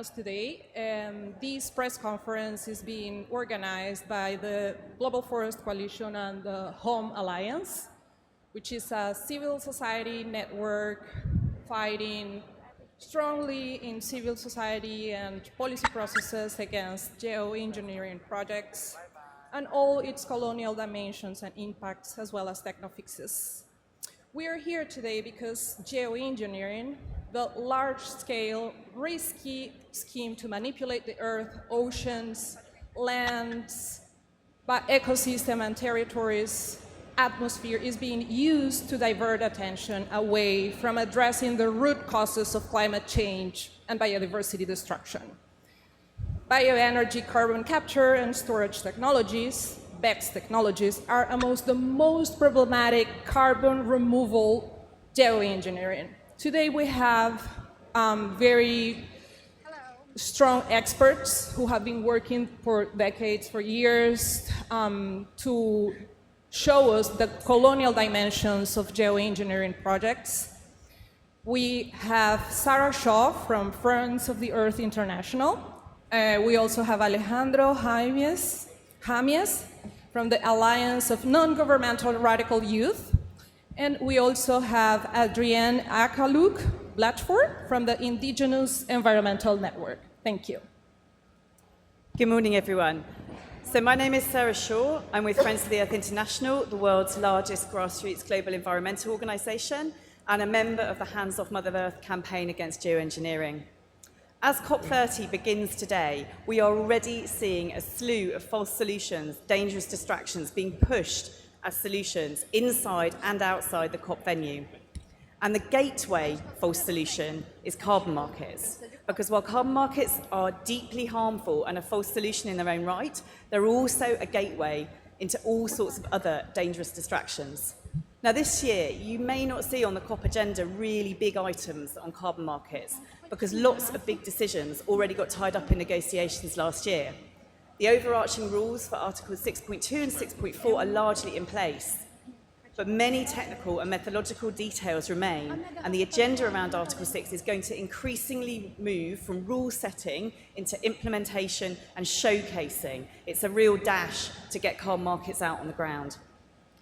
us today. This press conference is being organized by the Global Forest Coalition and the Home Alliance, which is a civil society network fighting strongly in civil society and policy processes against geoengineering projects and all its colonial dimensions and impacts, as well as techno-fixes. We are here today because geoengineering, the large-scale, risky scheme to manipulate the earth, oceans, lands, ecosystem and territories, atmosphere, is being used to divert attention away from addressing the root causes of climate change and biodiversity destruction. Bioenergy carbon capture and storage technologies, BECCS technologies, are amongst the most problematic carbon removal geoengineering. Today we have very strong experts who have been working for decades, for years, to show us the colonial dimensions of geoengineering projects. We have Sarah Shaw from Friends of the Earth International. We also have Alejandro James from the Alliance of Non-Governmental Radical Youth. And we also have Adrienne Akaluk-Blatchford from the Indigenous Environmental Network. Thank you. Good morning, everyone. So my name is Sarah Shaw. I'm with Friends of the Earth International, the world's largest grassroots global environmental organisation, and a member of the Hands Off Mother Earth campaign against geoengineering. As COP30 begins today, we are already seeing a slew of false solutions, dangerous distractions being pushed as solutions inside and outside the COP venue. And the gateway false solution is carbon markets. Because while carbon markets are deeply harmful and a false solution in their own right, they're also a gateway into all sorts of other dangerous distractions. Now this year, you may not see on the COP agenda really big items on carbon markets, because lots of big decisions already got tied up in negotiations last year. The overarching rules for Articles 6.2 and 6.4 are largely in place, but many technical and methodological details remain, and the agenda around Article 6 is going to increasingly move from rule setting into implementation and showcasing. It's a real dash to get carbon markets out on the ground.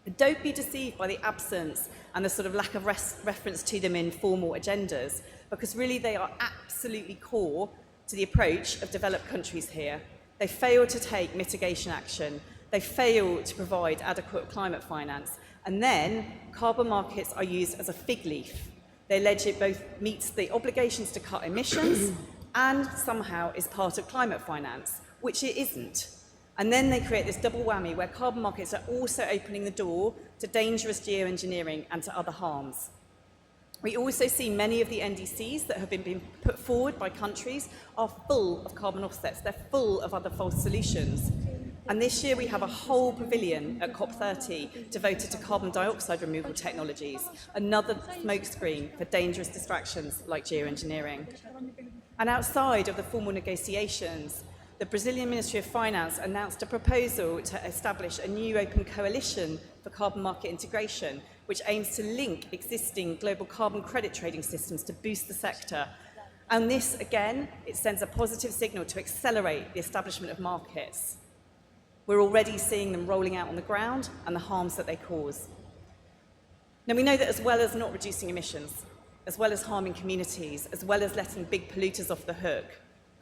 But don't be deceived by the absence and the sort of lack of reference to them in formal agendas, because really they are absolutely core to the approach of developed countries here. They fail to take mitigation action. They fail to provide adequate climate finance. And then carbon markets are used as a fig leaf. They allege it both meets the obligations to cut emissions and somehow is part of climate finance, which it isn't. And then they create this double whammy where carbon markets are also opening the door to dangerous geoengineering and to other harms. We also see many of the NDCs that have been put forward by countries are full of carbon offsets. They're full of other false solutions. And this year we have a whole pavilion at COP30 devoted to carbon dioxide removal technologies, another smokescreen for dangerous distractions like geoengineering. And outside of the formal negotiations, the Brazilian Ministry of Finance announced a proposal to establish a new open coalition for carbon market integration, which aims to link existing global carbon credit trading systems to boost the sector. And this, again, it sends a positive signal to accelerate the establishment of markets. We're already seeing them rolling out on the ground and the harms that they cause. Now, we know that as well as not reducing emissions, as well as harming communities, as well as letting big polluters off the hook,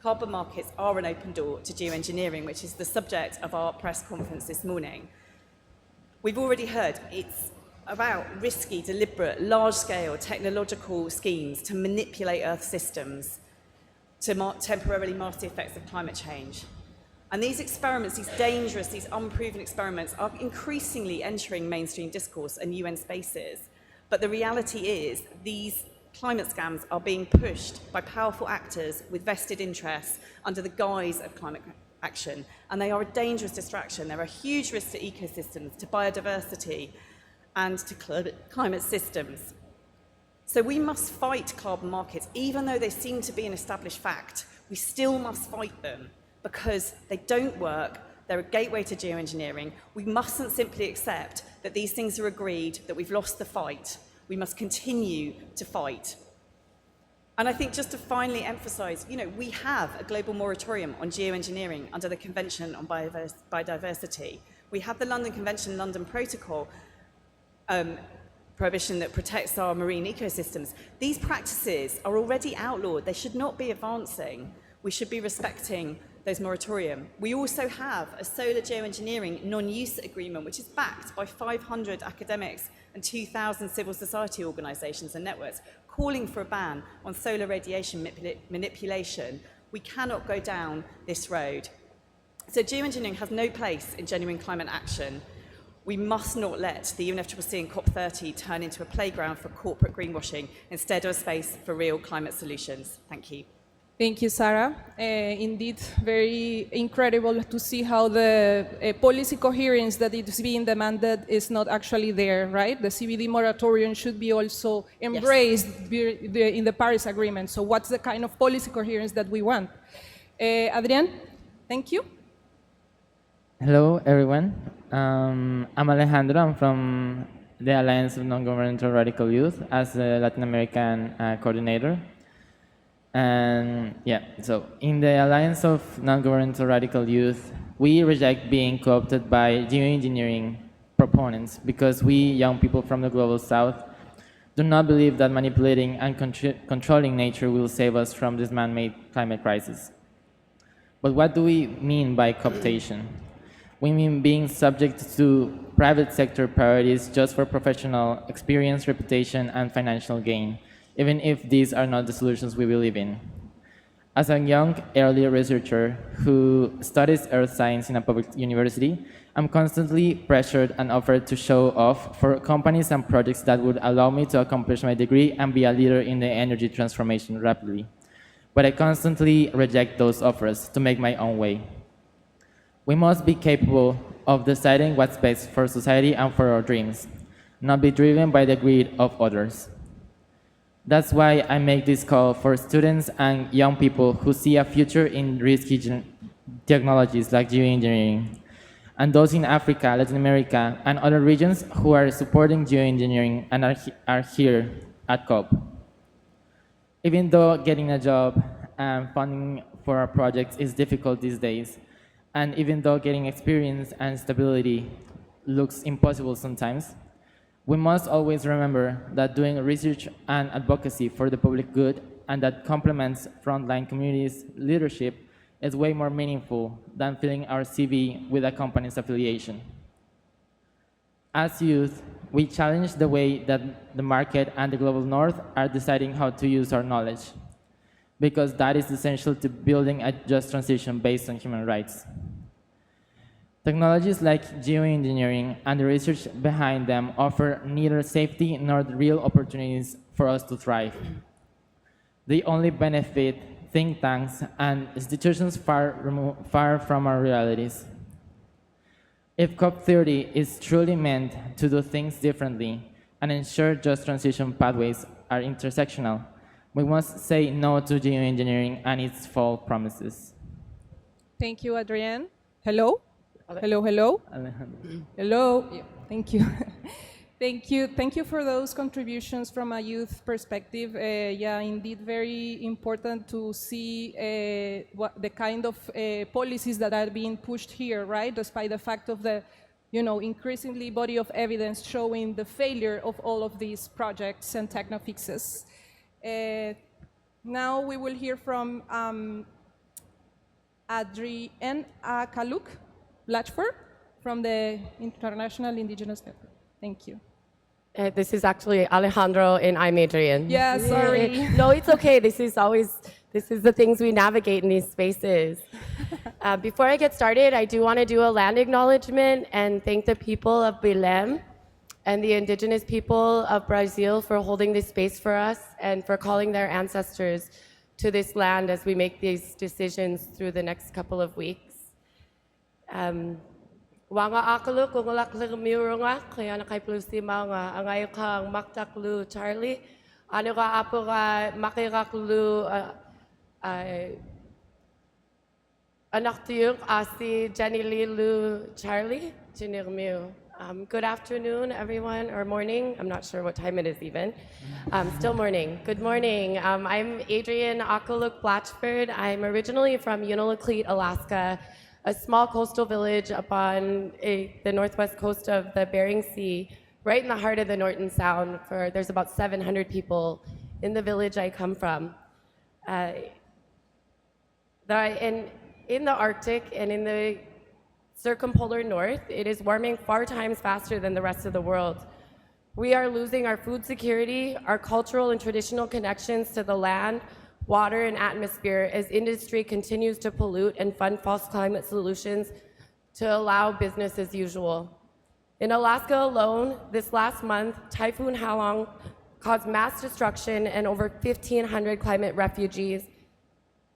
carbon markets are an open door to geoengineering, which is the subject of our press conference this morning. We've already heard it's about risky, deliberate, large-scale technological schemes to manipulate Earth systems to temporarily mask the effects of climate change. And these experiments, these dangerous, these unproven experiments, are increasingly entering mainstream discourse and UN spaces. But the reality is these climate scams are being pushed by powerful actors with vested interests under the guise of climate action. And they are a dangerous distraction. They're a huge risk to ecosystems, to biodiversity, and to climate systems. So we must fight carbon markets. Even though they seem to be an established fact, we still must fight them because they don't work. They're a gateway to geoengineering. We mustn't simply accept that these things are agreed, that we've lost the fight. We must continue to fight. And I think just to finally emphasize, we have a global moratorium on geoengineering under the Convention on Biodiversity. We have the London Convention, London Protocol, prohibition that protects our marine ecosystems. These practices are already outlawed. They should not be advancing. We should be respecting those moratorium. We also have a solar geoengineering non-use agreement, which is backed by 500 academics and 2,000 civil society organizations and networks, calling for a ban on solar radiation manipulation. We cannot go down this road. So geoengineering has no place in genuine climate action. We must not let the UNFCCC and COP30 turn into a playground for corporate greenwashing instead of a space for real climate solutions. Thank you. Thank you, Sarah. Indeed, very incredible to see how the policy coherence that is being demanded is not actually there, right? The CBD moratorium should be also embraced in the Paris Agreement. So what's the kind of policy coherence that we want? Adrián, thank you. Hello, everyone. I'm Alejandro. I'm from the Alliance of Non-Governmental Radical Youth as a Latin American coordinator. And so in the Alliance of Non-Governmental Radical Youth, we reject being co-opted by geoengineering proponents because we, young people from the Global South, do not believe that manipulating and controlling nature will save us from this man-made climate crisis. But what do we mean by cooptation? We mean being subject to private sector priorities just for professional experience, reputation, and financial gain, even if these are not the solutions we believe in. As a young early researcher who studies earth science in a public university, I'm constantly pressured and offered to show off for companies and projects that would allow me to accomplish my degree and be a leader in the energy transformation rapidly. But I constantly reject those offers to make my own way. We must be capable of deciding what's best for society and for our dreams, not be driven by the greed of others. That's why I make this call for students and young people who see a future in risky technologies like geoengineering, and those in Africa, Latin America, and other regions who are supporting geoengineering and are here at COP. Even though getting a job and funding for our projects is difficult these days, and even though getting experience and stability looks impossible sometimes, we must always remember that doing research and advocacy for the public good and that complements frontline communities' leadership is way more meaningful than filling our CV with a company's affiliation. As youth, we challenge the way that the market and the global north are deciding how to use our knowledge, because that is essential to building a just transition based on human rights. Technologies like geoengineering and the research behind them offer neither safety nor real opportunities for us to thrive. They only benefit think tanks and institutions far from our realities. If COP30 is truly meant to do things differently and ensure just transition pathways are intersectional, we must say no to geoengineering and its false promises. Thank you, Adrián. Hello? Hello, hello. Hello. Yeah, thank you. Thank you for those contributions from a youth perspective. Yeah, indeed, very important to see what the kind of policies that are being pushed here, right? Despite the fact of the, increasingly body of evidence showing the failure of all of these projects and techno-fixes. Now we will hear from Adrienne Kaluk Blatchford from the International Indigenous Network. Thank you. This is actually Alejandro and I'm Adrian. Yeah, sorry. No, it's okay. This is the things we navigate in these spaces. Before I get started, I do want to do a land acknowledgement and thank the people of Belém and the Indigenous people of Brazil for holding this space for us and for calling their ancestors to this land as we make these decisions through the next couple of weeks. Wanga akalu kungulak miurunga kaya nakay plusi mga angay kang maktaklu Charlie ano ka apo ka makikaklu anak tiyuk asi Jenny Lilu Charlie jinirmiu Good afternoon, everyone, or morning. I'm not sure what time it is even. Still morning. Good morning. I'm Adrienne Akaluk Blatchford. I'm originally from Unalakleet, Alaska, a small coastal village up on the northwest coast of the Bering Sea, right in the heart of the Norton Sound. There's about 700 people in the village I come from. In the Arctic and in the circumpolar north, it is warming 4 times faster than the rest of the world. We are losing our food security, our cultural and traditional connections to the land, water, and atmosphere as industry continues to pollute and fund false climate solutions to allow business as usual. In Alaska alone, this last month, Typhoon Halong caused mass destruction and over 1,500 climate refugees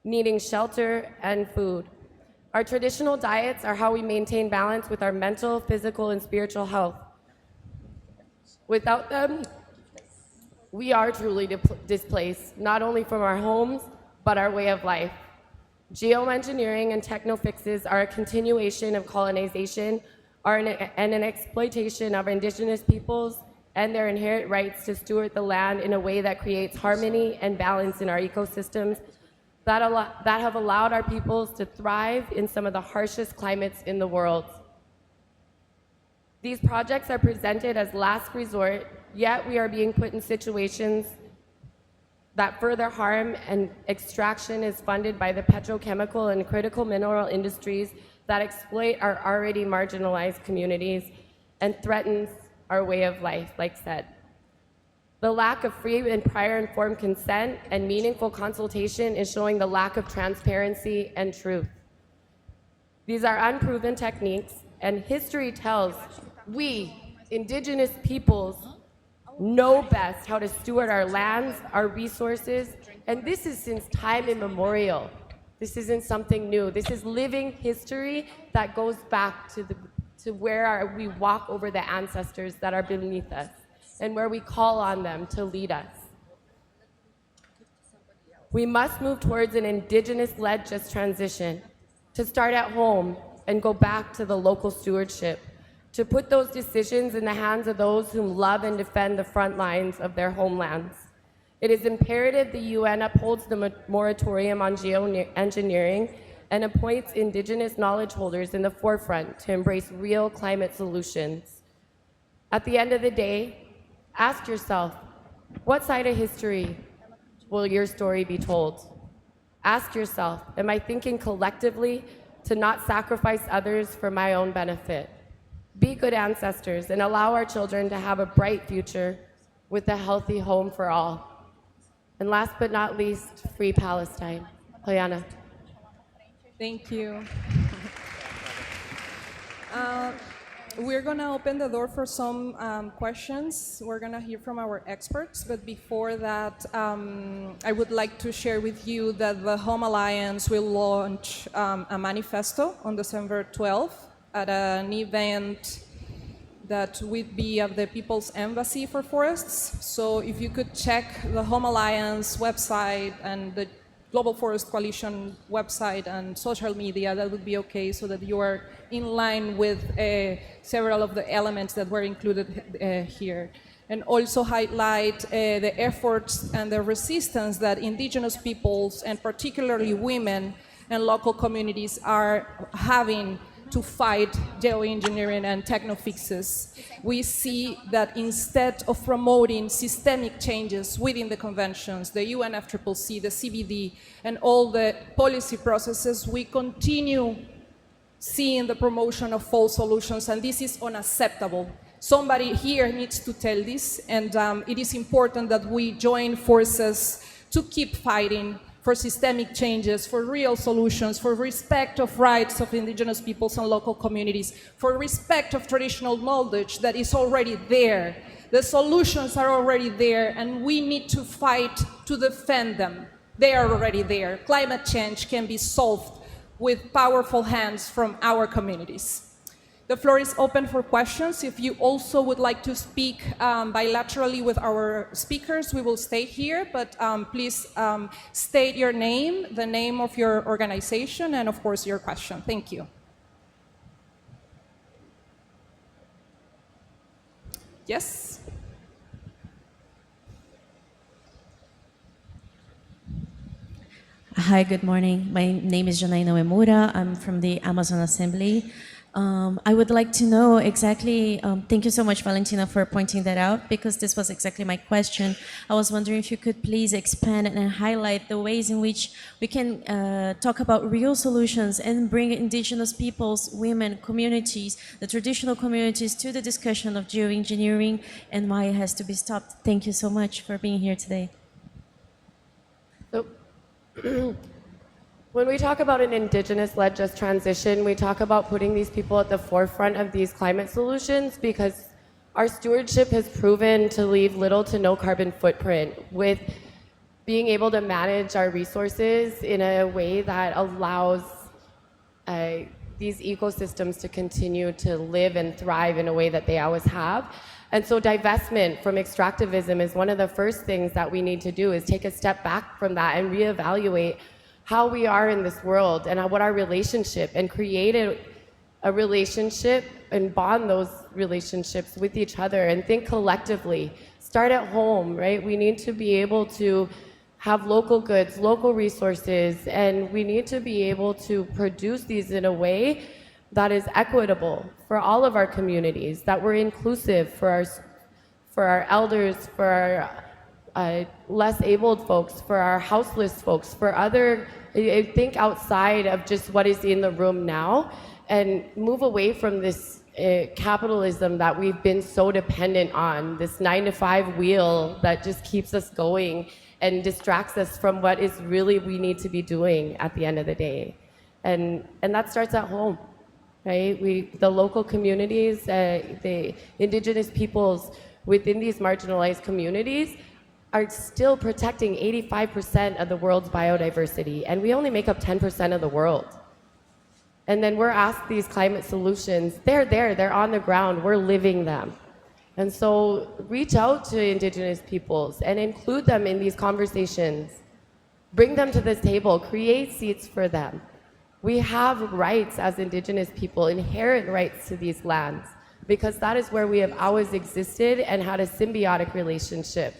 needing shelter and food. Our traditional diets are how we maintain balance with our mental, physical, and spiritual health. Without them, we are truly displaced, not only from our homes, but our way of life. Geoengineering and techno-fixes are a continuation of colonization and an exploitation of Indigenous peoples and their inherent rights to steward the land in a way that creates harmony and balance in our ecosystems that have allowed our peoples to thrive in some of the harshest climates in the world. These projects are presented as last resort, yet we are being put in situations that further harm, and extraction is funded by the petrochemical and critical mineral industries that exploit our already marginalized communities and threatens our way of life, like said. The lack of free and prior informed consent and meaningful consultation is showing the lack of transparency and truth. These are unproven techniques, and history tells we, Indigenous peoples, know best how to steward our lands, our resources, and this is since time immemorial. This isn't something new. This is living history that goes back to where we walk over the ancestors that are beneath us, and where we call on them to lead us. We must move towards an Indigenous-led just transition, to start at home and go back to the local stewardship, to put those decisions in the hands of those who love and defend the front lines of their homelands. It is imperative the UN upholds the moratorium on geoengineering and appoints Indigenous knowledge holders in the forefront to embrace real climate solutions. At the end of the day, ask yourself, what side of history will your story be told? Ask yourself, am I thinking collectively to not sacrifice others for my own benefit? Be good ancestors and allow our children to have a bright future with a healthy home for all. And last but not least, free Palestine. Hoyana. Thank you. We're going to open the door for some questions. We're going to hear from our experts, but before that, I would like to share with you that the Home Alliance will launch a manifesto on December 12th at an event that would be at the People's Embassy for Forests. So if you could check the Home Alliance website and the Global Forest Coalition website and social media, that would be okay, so that you are in line with several of the elements that were included here. And also highlight the efforts and the resistance that Indigenous peoples, and particularly women and local communities, are having to fight geoengineering and techno-fixes. We see that instead of promoting systemic changes within the conventions, the UNFCCC, the CBD, and all the policy processes, we continue seeing the promotion of false solutions, and this is unacceptable. Somebody here needs to tell this, and it is important that we join forces to keep fighting for systemic changes, for real solutions, for respect of rights of Indigenous peoples and local communities, for respect of traditional knowledge that is already there. The solutions are already there, and we need to fight to defend them. They are already there. Climate change can be solved with powerful hands from our communities. The floor is open for questions. If you also would like to speak bilaterally with our speakers, we will stay here, but please state your name, the name of your organization, and of course your question. Thank you. Yes? Hi, good morning. My name is Janaina Uemura. I'm from the Amazon Assembly. I would like to know exactly, thank you so much, Valentina, for pointing that out, because this was exactly my question. I was wondering if you could please expand and highlight the ways in which we can talk about real solutions and bring indigenous peoples, women, communities, the traditional communities to the discussion of geoengineering and why it has to be stopped. Thank you so much for being here today. So, when we talk about an indigenous-led just transition, we talk about putting these people at the forefront of these climate solutions because our stewardship has proven to leave little to no carbon footprint with being able to manage our resources in a way that allows these ecosystems to continue to live and thrive in a way that they always have. And so divestment from extractivism is one of the first things that we need to do, is take a step back from that and reevaluate how we are in this world and what our relationship, and create a relationship and bond those relationships with each other and think collectively. Start at home, right? We need to be able to have local goods, local resources, and we need to be able to produce these in a way that is equitable for all of our communities, that we're inclusive for our elders, for our less abled folks, for our houseless folks, for other, think outside of just what is in the room now and move away from this capitalism that we've been so dependent on, this 9-to-5 wheel that just keeps us going and distracts us from what is really we need to be doing at the end of the day. And that starts at home, right? The local communities, the indigenous peoples within these marginalized communities are still protecting 85% of the world's biodiversity, and we only make up 10% of the world. And then we're asked these climate solutions. They're there, they're on the ground, we're living them. And so reach out to indigenous peoples and include them in these conversations. Bring them to this table, create seats for them. We have rights as indigenous people, inherent rights to these lands, because that is where we have always existed and had a symbiotic relationship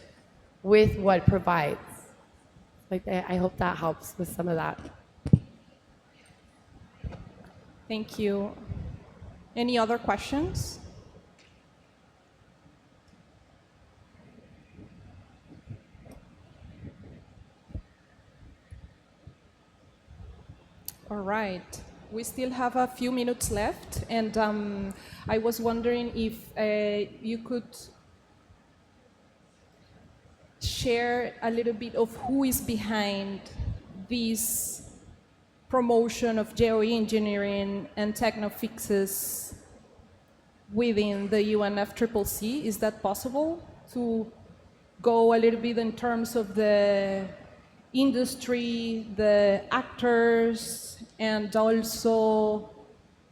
with what provides. I hope that helps with some of that. Thank you. Any other questions? All right. We still have a few minutes left, and I was wondering if you could share a little bit of who is behind this promotion of geoengineering and techno-fixes within the UNFCCC. Is that possible to go a little bit in terms of the industry, the actors, and also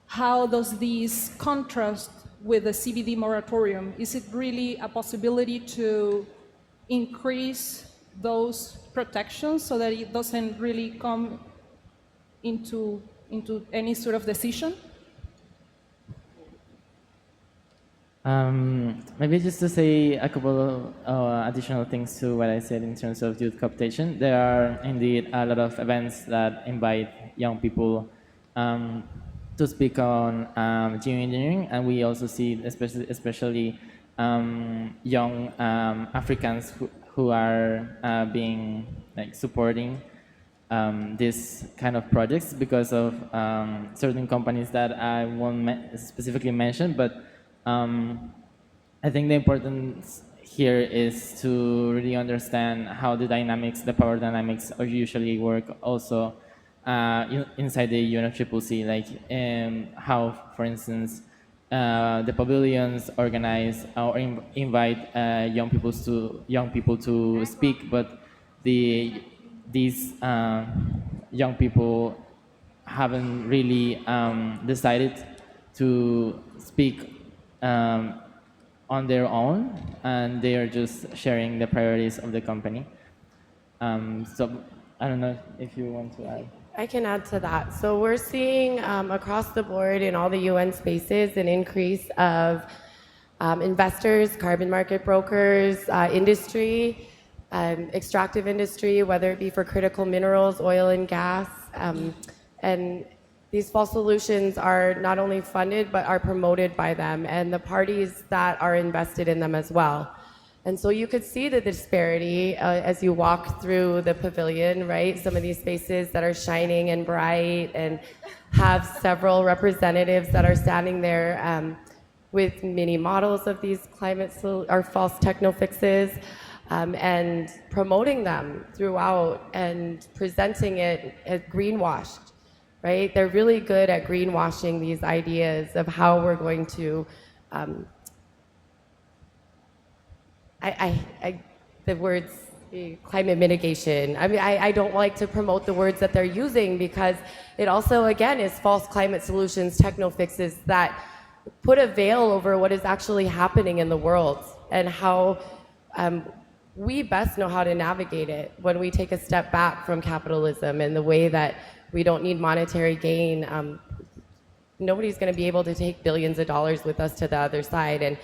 how does this contrast with the CBD moratorium? Is it really a possibility to increase those protections so that it doesn't really come into any sort of decision? Maybe just to say a couple of additional things to what I said in terms of youth cooptation. There are indeed a lot of events that invite young people to speak on geoengineering, and we also see especially young Africans who are being supporting this kind of projects because of certain companies that I won't specifically mention, but I think the importance here is to really understand how the dynamics, the power dynamics, usually work also inside the UNFCCC, like how, for instance, the pavilions organize or invite young people to speak, but these young people haven't really decided to speak on their own, and they are just sharing the priorities of the company. So I don't know if you want to add. I can add to that. So we're seeing across the board in all the UN spaces an increase of investors, carbon market brokers, industry, extractive industry, whether it be for critical minerals, oil and gas. And these false solutions are not only funded, but are promoted by them and the parties that are invested in them as well. And so you could see the disparity as you walk through the pavilion, right? Some of these spaces that are shining and bright and have several representatives that are standing there with mini models of these or false techno fixes and promoting them throughout and presenting it as greenwashed, right? They're really good at greenwashing these ideas of how we're going to the words climate mitigation. I mean, I don't like to promote the words that they're using because it also, again, is false climate solutions, techno fixes that put a veil over what is actually happening in the world and how we best know how to navigate it when we take a step back from capitalism and the way that we don't need monetary gain. Nobody's going to be able to take billions of dollars with us to the other side, and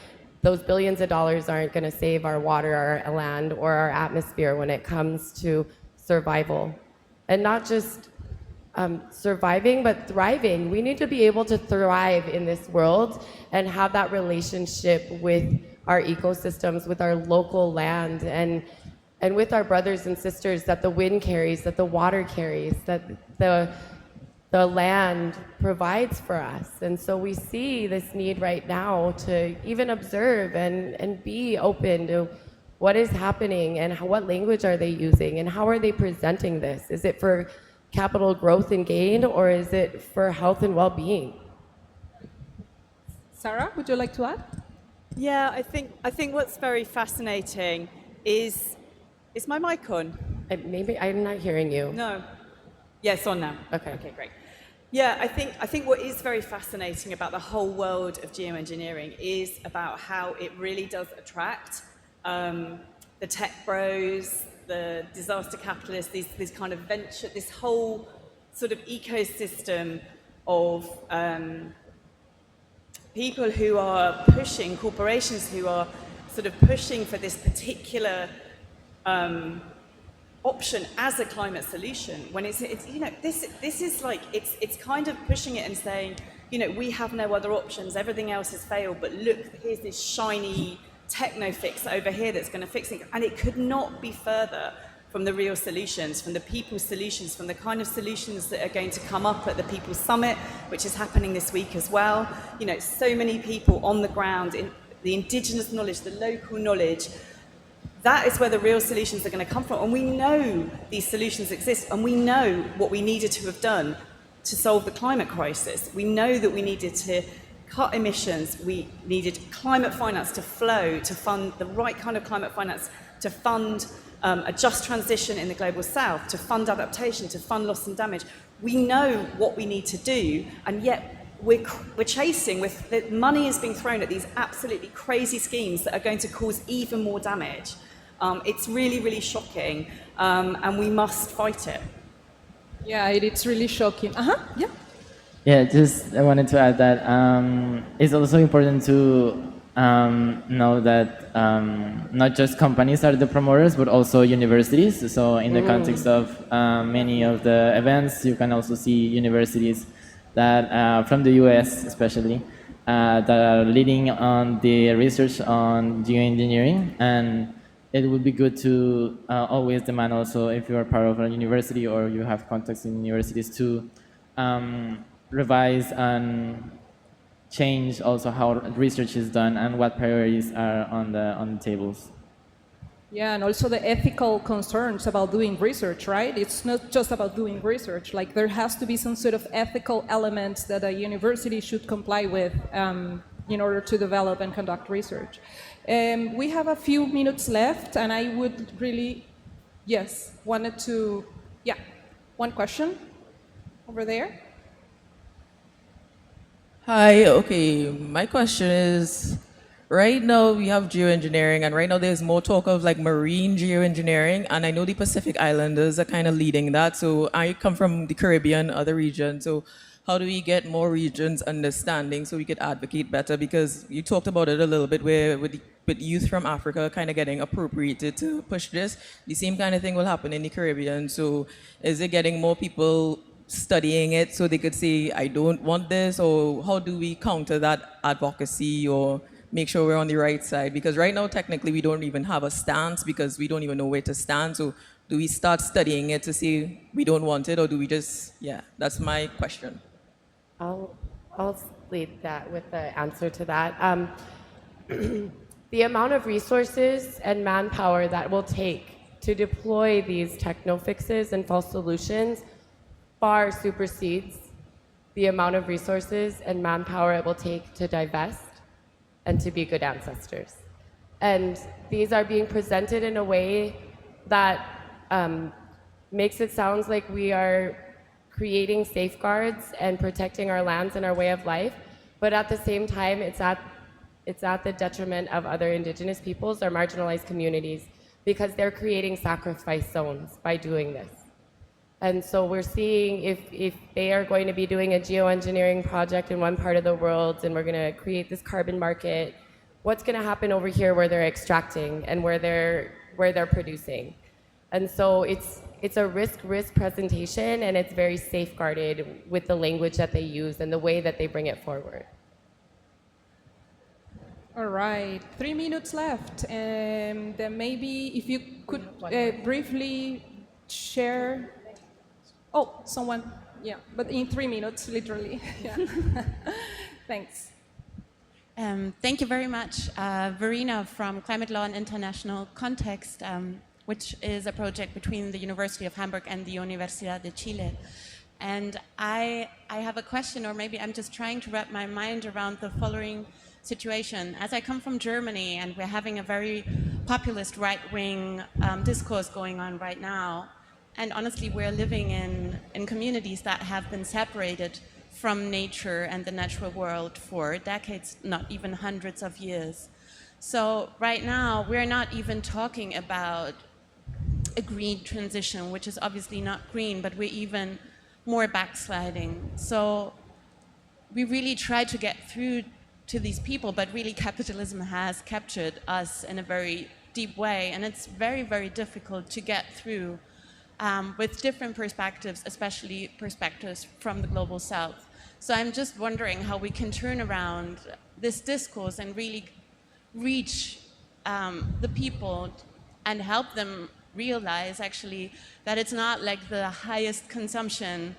those billions of dollars aren't going to save our water, our land, or our atmosphere when it comes to survival. And not just surviving, but thriving. We need to be able to thrive in this world and have that relationship with our ecosystems, with our local land, and with our brothers and sisters that the wind carries, that the water carries, that the land provides for us. And so we see this need right now to even observe and be open to what is happening and what language are they using and how are they presenting this? Is it for capital growth and gain, or is it for health and well-being? Sarah, would you like to add? Yeah, I think what's very fascinating is my mic on? Maybe I'm not hearing you. No. Yes, on now. Okay, Great. Yeah, I think what is very fascinating about the whole world of geoengineering is about how it really does attract the tech bros, the disaster capitalists, these kind of venture, this whole sort of ecosystem of people who are pushing, corporations who are sort of pushing for this particular option as a climate solution, when it's you know, this is like it's kind of pushing it and saying, you know, we have no other options, everything else has failed, but look, here's this shiny techno fix over here that's going to fix it. And it could not be further from the real solutions, from the people's solutions, from the kind of solutions that are going to come up at the People's Summit, which is happening this week as well. You know, so many people on the ground, in the indigenous knowledge, the local knowledge. That is where the real solutions are going to come from. And we know these solutions exist, and we know what we needed to have done to solve the climate crisis. We know that we needed to cut emissions. We needed climate finance to flow, to fund the right kind of climate finance, to fund a just transition in the global south, to fund adaptation, to fund loss and damage. We know what we need to do, and yet we're chasing with the money is being thrown at these absolutely crazy schemes that are going to cause even more damage. It's really, really shocking, and we must fight it. Yeah, it's really shocking. Yeah. Yeah, just I wanted to add that it's also important to know that not just companies are the promoters, but also universities. So in the context of many of the events, you can also see universities that from the US especially, that are leading on the research on geoengineering. And it would be good to always demand also, if you are part of a university or you have contacts in universities, to revise and change also how research is done and what priorities are on the tables. Yeah, and also the ethical concerns about doing research, right? It's not just about doing research. Like, there has to be some sort of ethical elements that a university should comply with in order to develop and conduct research. We have a few minutes left, and I would really, one question over there. Hi, okay. My question is, right now we have geoengineering, and right now there's more talk of like marine geoengineering, and I know the Pacific Islanders are kind of leading that. So I come from the Caribbean, other regions. So how do we get more regions understanding so we could advocate better? Because you talked about it a little bit where with youth from Africa kind of getting appropriated to push this, the same kind of thing will happen in the Caribbean. So is it getting more people studying it so they could say, I don't want this? Or how do we counter that advocacy or make sure we're on the right side? Because right now, technically, we don't even have a stance because we don't even know where to stand. So do we start studying it to say we don't want it, or do we just, yeah, that's my question. I'll lead that with the answer to that. The amount of resources and manpower that will take to deploy these techno fixes and false solutions far supersedes the amount of resources and manpower it will take to divest and to be good ancestors. And these are being presented in a way that makes it sound like we are creating safeguards and protecting our lands and our way of life, but at the same time, it's at the detriment of other Indigenous peoples or marginalized communities because they're creating sacrifice zones by doing this. And so we're seeing if they are going to be doing a geoengineering project in one part of the world and we're going to create this carbon market, what's going to happen over here where they're extracting and where they're producing? And so it's a risk presentation, and it's very safeguarded with the language that they use and the way that they bring it forward. All right, 3 minutes left. And then maybe if you could briefly share. Oh, someone, yeah, but in 3 minutes, literally. Yeah. Thanks. Thank you very much. Verena from Climate Law and International Context, which is a project between the University of Hamburg and the Universidad de Chile. And I have a question, or maybe I'm just trying to wrap my mind around the following situation. As I come from Germany, and we're having a very populist right-wing discourse going on right now, and honestly, we're living in communities that have been separated from nature and the natural world for decades, not even hundreds of years. So right now, we're not even talking about a green transition, which is obviously not green, but we're even more backsliding. So we really try to get through to these people, but really capitalism has captured us in a very deep way, and it's very, very difficult to get through with different perspectives, especially perspectives from the global south. So I'm just wondering how we can turn around this discourse and really reach the people and help them realize actually that it's not like the highest consumption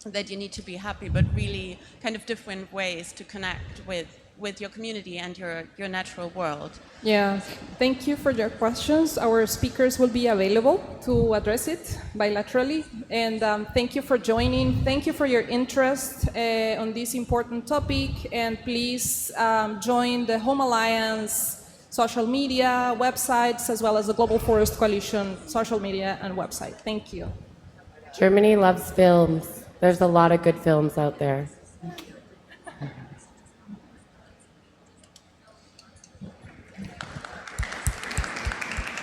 that you need to be happy, but really kind of different ways to connect with your community and your natural world. Yeah, thank you for your questions. Our speakers will be available to address it bilaterally. And thank you for joining. Thank you for your interest on this important topic. And please join the Home Alliance social media, websites, as well as the Global Forest Coalition social media and website. Thank you. Germany loves films. There's a lot of good films out there.